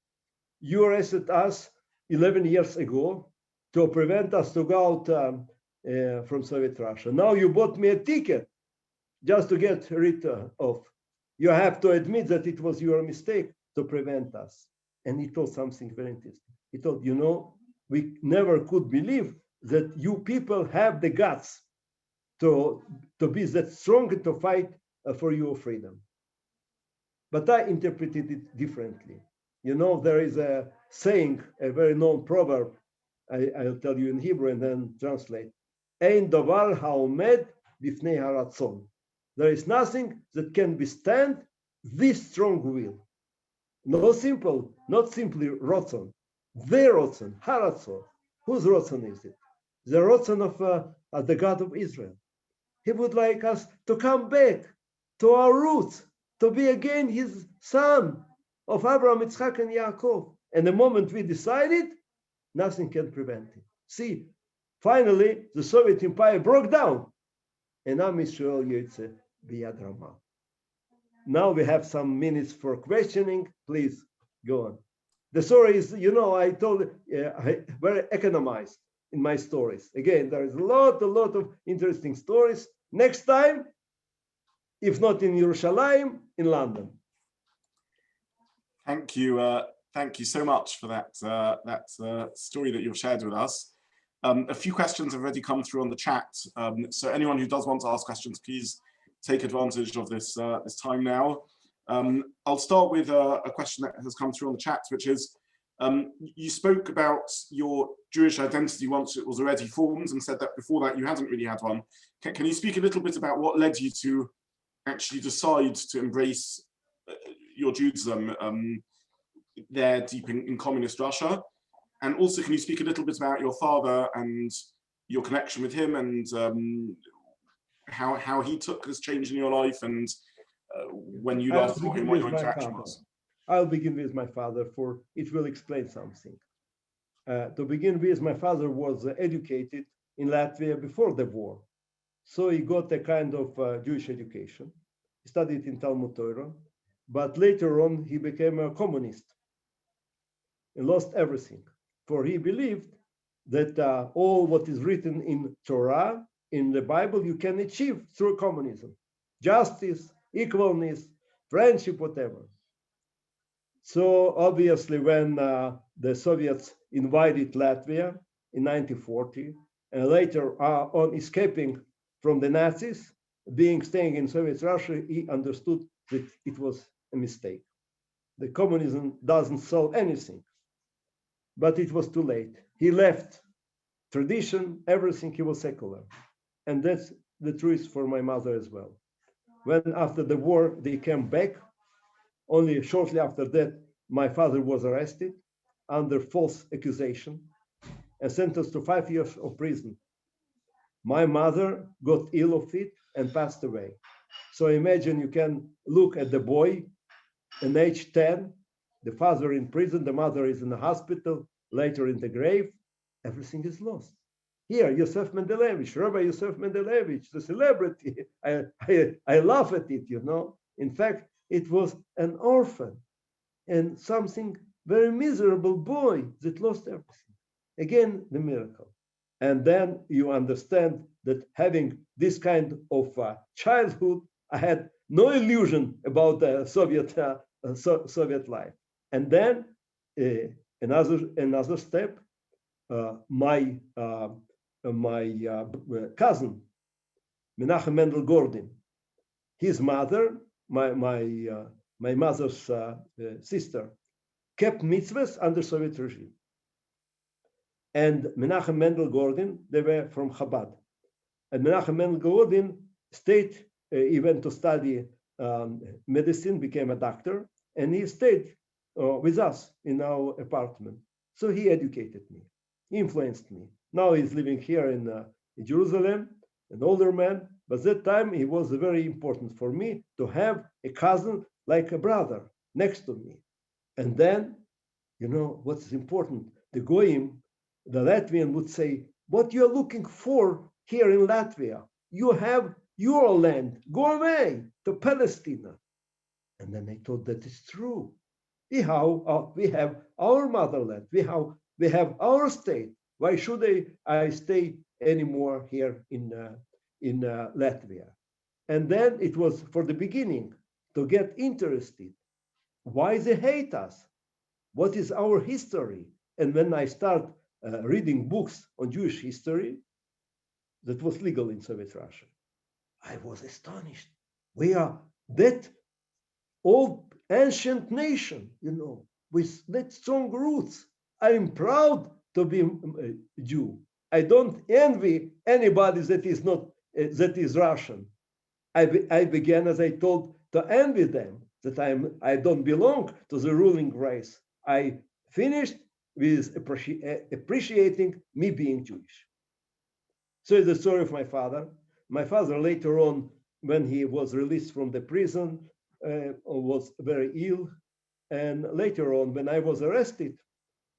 you arrested us 11 years ago to prevent us to go out from Soviet Russia. Now you bought me a ticket just to get rid of. You have to admit that it was your mistake to prevent us. And he told something very interesting. He told, you know, we never could believe that you people have the guts to be that strong and to fight for your freedom. But I interpreted it differently. You know, there is a saying, a very known proverb, I'll tell you in Hebrew and then translate. Ein davar ha'omed bifnei haratzon. There is nothing that can withstand this strong will. Not simply rotzon. The rotzon, haratzon. Whose rotzon is it? The rotzon of the God of Israel. He would like us to come back to our roots, to be again his son of Abraham, Yitzchak, and Yaakov. And the moment we decided, nothing can prevent it. See, finally, the Soviet Empire broke down. And Am Yisrael Yotze Biyad Ramah. Now we have some minutes for questioning. Please go on. The story is, you know, I told I very economized in my stories. Again, there is a lot of interesting stories. Next time, if not in Yerushalayim, in London. Thank you so much for that story that you've shared with us. A few questions have already come through on the chat. So anyone who does want to ask questions, please take advantage of this this time now. I'll start with a question that has come through on the chat, which is, you spoke about your Jewish identity once it was already formed and said that before that you hadn't really had one. Can you speak a little bit about what led you to actually decide to embrace your Judaism there deep in communist Russia? And also, can you speak a little bit about your father and your connection with him and how he took this change in your life and when you last saw him, what your interaction was? I'll begin with my father, for it will explain something. To begin with, my father was educated in Latvia before the war. So he got a kind of Jewish education. He studied in Talmud Torah, but later on he became a communist and lost everything. For he believed that all what is written in Torah, in the Bible, you can achieve through communism. Justice, equalness, friendship, whatever. So obviously when the Soviets invaded Latvia in 1940, and later on escaping from the Nazis, staying in Soviet Russia, he understood that it was a mistake. The communism doesn't solve anything. But it was too late. He left tradition, everything, he was secular. And that's the truth for my mother as well. When after the war, they came back, only shortly after that, my father was arrested under false accusation and sentenced to 5 years of prison. My mother got ill of it and passed away. So imagine you can look at the boy in age 10, the father in prison, the mother is in the hospital, later in the grave, everything is lost. Here, Yosef Mendelevitch, Rabbi Yosef Mendelevitch, the celebrity, I laugh at it, you know. In fact, it was an orphan and something very miserable boy that lost everything. Again, the miracle. And then you understand that having this kind of childhood, I had no illusion about the Soviet life. And then another step, my cousin, Menachem Mendel Gordon, his mother, my mother's sister, kept mitzvahs under Soviet regime. And Menachem Mendel Gordon, they were from Chabad. And Menachem Mendel stayed. He went to study medicine, became a doctor, and he stayed with us in our apartment. So he educated me, he influenced me. Now he's living here in Jerusalem, an older man, but that time he was very important for me to have a cousin like a brother next to me. And then, you know, what's important, the Goyim, the Latvian would say, what you're looking for here in Latvia, you have your land, go away to Palestine. And then I thought that is true. We have our motherland, we have our state. Why should I stay anymore here in Latvia? And then it was for the beginning to get interested. Why they hate us? What is our history? And when I start reading books on Jewish history, that was legal in Soviet Russia, I was astonished. We are that old ancient nation, you know, with that strong roots. I'm proud to be a Jew. I don't envy anybody that is not that is Russian. I began, as I told, to envy them that I don't belong to the ruling race. I finished with appreciating me being Jewish. So it's the story of my father. My father later on, when he was released from the prison, was very ill. And later on, when I was arrested,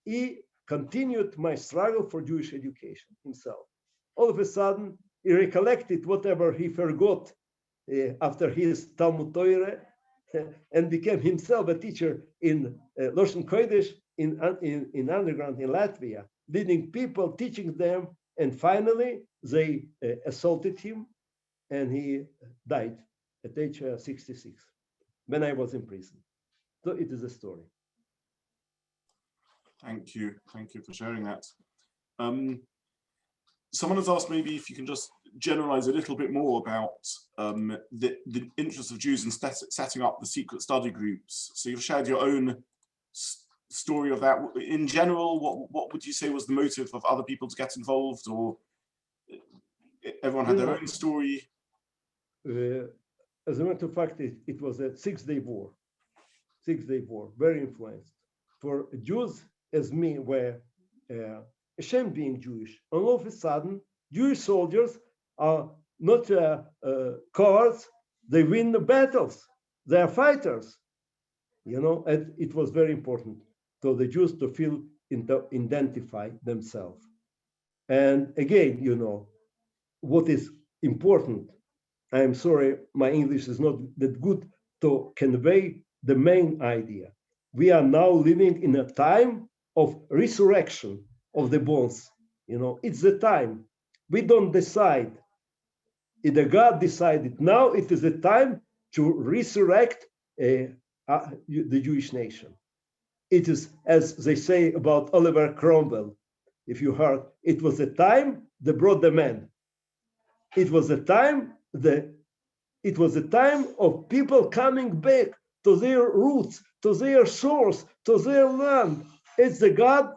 he continued my struggle for Jewish education himself. All of a sudden, he recollected whatever he forgot after his Talmud Torah and became himself a teacher in Loshen Kodesh in underground in Latvia, leading people, teaching them. And finally, they assaulted him and he died at age 66 when I was in prison. So it is a story. Thank you for sharing that. Someone has asked maybe if you can just generalize a little bit more about the interest of Jews in setting up the secret study groups. So you've shared your own story of that. In general, what would you say was the motive of other people to get involved, or everyone had their own story? As a matter of fact, it was a 6-day war. 6-day war, very influenced. For Jews as me were ashamed being Jewish. All of a sudden, Jewish soldiers are not cowards, they win the battles. They are fighters. You know, and it was very important for the Jews to feel, identify themselves. And again, you know, what is important, I'm sorry, my English is not that good to convey the main idea. We are now living in a time of resurrection of the bones. You know, it's the time. We don't decide. Either God decided. Now it is the time to resurrect the Jewish nation. It is, as they say about Oliver Cromwell, if you heard, it was a time that brought the man. It was a time of people coming back to their roots, to their source, to their land. It's the God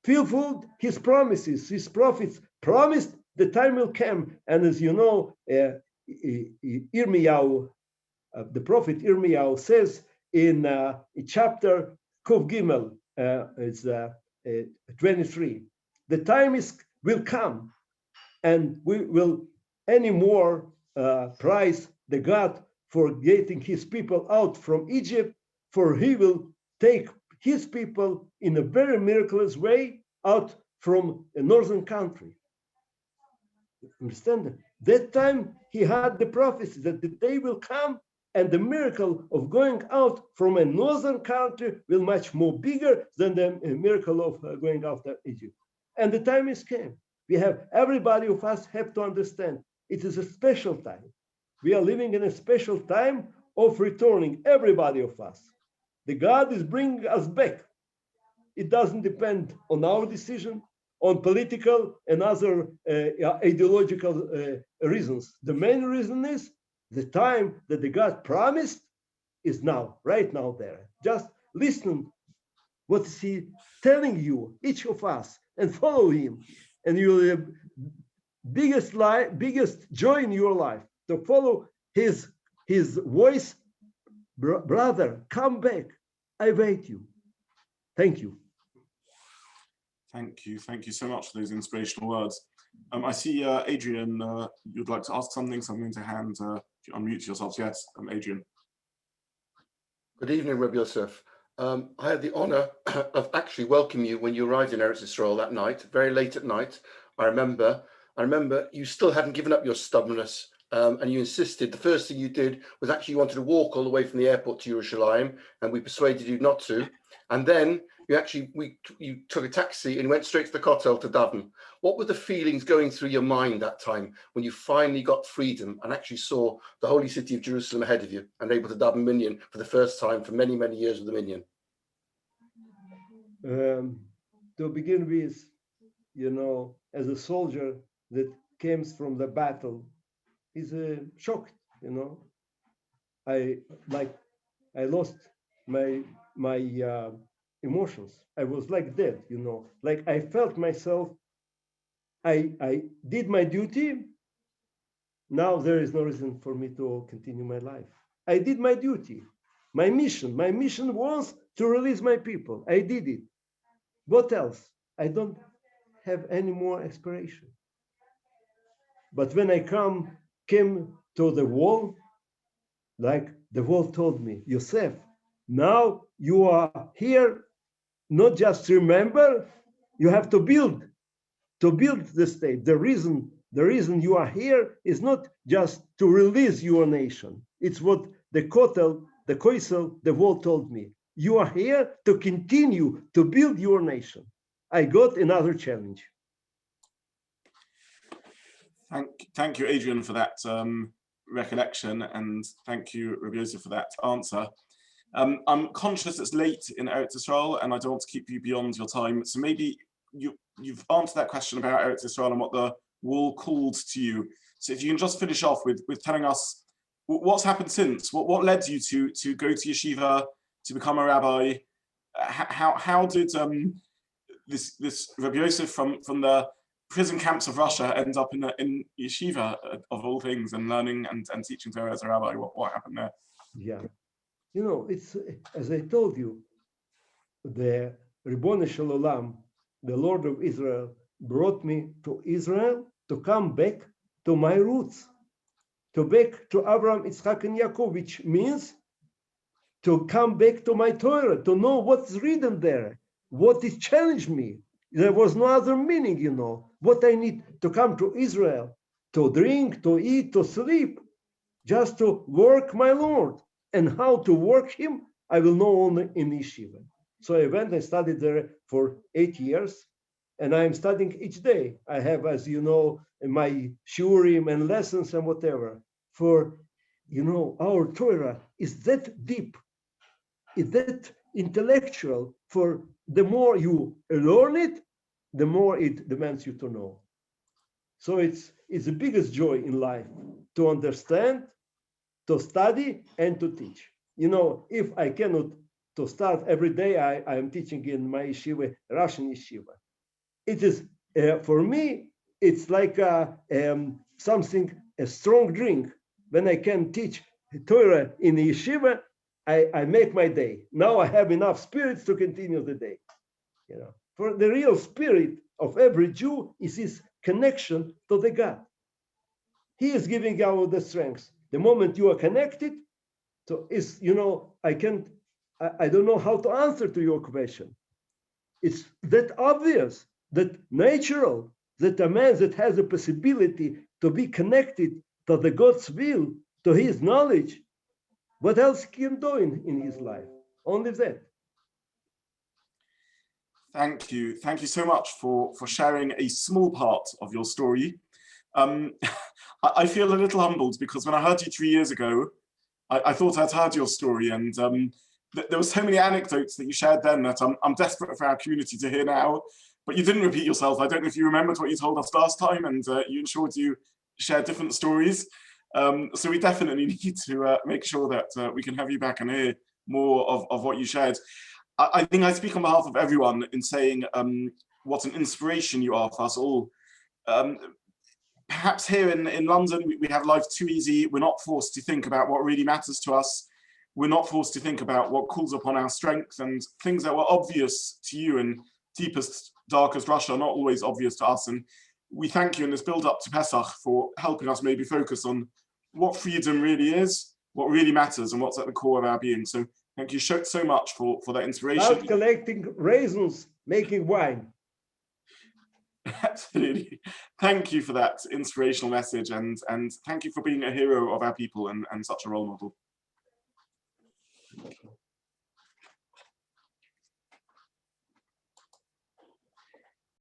fulfilled his promises. His prophets promised the time will come. And as you know, Yirmiyahu, the prophet Yirmiyahu says in chapter Kuf Gimel, it's 23, the time will come and we will anymore praise the God for getting his people out from Egypt, for he will take his people in a very miraculous way out from a northern country. Understand? That time he had the prophecy that the day will come and the miracle of going out from a northern country will much more bigger than the miracle of going out of Egypt. And the time is came. We have, everybody of us have to understand, it is a special time. We are living in a special time of returning, everybody of us. The God is bringing us back. It doesn't depend on our decision, on political and other ideological reasons. The main reason is the time that the God promised is now, right now there. Just listen what is he telling you, each of us, and follow him. And you will biggest joy in your life, to follow his voice. Brother, come back. I wait you. Thank you. Thank you. Thank you so much for those inspirational words. I see, Adrian, you'd like to ask something, so I'm going to hand, if you unmute yourselves. Yes, Adrian. Good evening, Rabbi Yosef. I had the honor of actually welcoming you when you arrived in Eretz Yisrael that night, very late at night. I remember you still hadn't given up your stubbornness, and you insisted. The first thing you did was actually you wanted to walk all the way from the airport to Yerushalayim, and we persuaded you not to. And then you took a taxi and went straight to the Kotel to daven. What were the feelings going through your mind that time when you finally got freedom and actually saw the holy city of Jerusalem ahead of you and able to daven minyan for the first time for many, many years with the minyan? To begin with, as a soldier that comes from the battle, is shocked. I lost my emotions. I was like that. Like I felt myself. I did my duty. Now there is no reason for me to continue my life. I did my duty, my mission. My mission was to release my people. I did it. What else? I don't have any more aspiration. But when I came to the wall, like the wall told me, Yosef, now you are here, not just remember, you have to build the state. The reason you are here is not just to release your nation. It's what the Kotel, the wall told me. You are here to continue to build your nation. I got another challenge. Thank you, Adrian, for that recollection, and thank you, Rabbi Yosef, for that answer. I'm conscious it's late in Eretz Yisrael, and I don't want to keep you beyond your time. So maybe you've answered that question about Eretz Yisrael and what the wall called to you. So if you can just finish off with telling us what's happened since. What led you to go to yeshiva, to become a rabbi? How did this Rabbi Yosef from the prison camps of Russia end up in yeshiva of all things, and learning and teaching Torah as a rabbi? What happened there? Yeah, it's as I told you, the Ribbon Shel Olam, the Lord of Israel, brought me to Israel to come back to my roots, to back to Abraham, Yitzchak, and Yaakov, which means to come back to my Torah, to know what's written there, what it challenged me. There was no other meaning, what I need to come to Israel, to drink, to eat, to sleep, just to work my Lord. And how to work him, I will know only in yeshiva. So I went and studied there for 8 years, and I'm studying each day. I have, as you know, my shurim and lessons and whatever. For, our Torah is that deep, is that intellectual. For the more you learn it, the more it demands you to know. So it's the biggest joy in life to understand, to study, and to teach. If I cannot to start every day, I am teaching in my yeshiva, Russian yeshiva. It is for me, it's like something, a strong drink. When I can teach Torah in the yeshiva, I make my day. Now I have enough spirits to continue the day. For the real spirit of every Jew is his connection to the God. He is giving you the strength. The moment you are connected, so I don't know how to answer to your question. It's that obvious, that natural, that a man that has a possibility to be connected to the God's will, to his knowledge, what else can do in his life? Only that. Thank you so much for sharing a small part of your story. I feel a little humbled because when I heard you 3 years ago, I thought I'd heard your story, and there were so many anecdotes that you shared then that I'm desperate for our community to hear now. But you didn't repeat yourself. I don't know if you remembered what you told us last time, and you ensured you share different stories. So we definitely need to make sure that we can have you back and hear more of what you shared. I think I speak on behalf of everyone in saying what an inspiration you are for us all. perhaps here in London, we have life too easy. We're not forced to think about what really matters to us. We're not forced to think about what calls upon our strength, and things that were obvious to you in deepest, darkest Russia are not always obvious to us. And we thank you in this build up to Pesach for helping us maybe focus on what freedom really is, what really matters, and what's at the core of our being. So thank you so much for that inspiration. Out collecting raisins, making wine. Absolutely. Thank you for that inspirational message, and thank you for being a hero of our people and such a role model.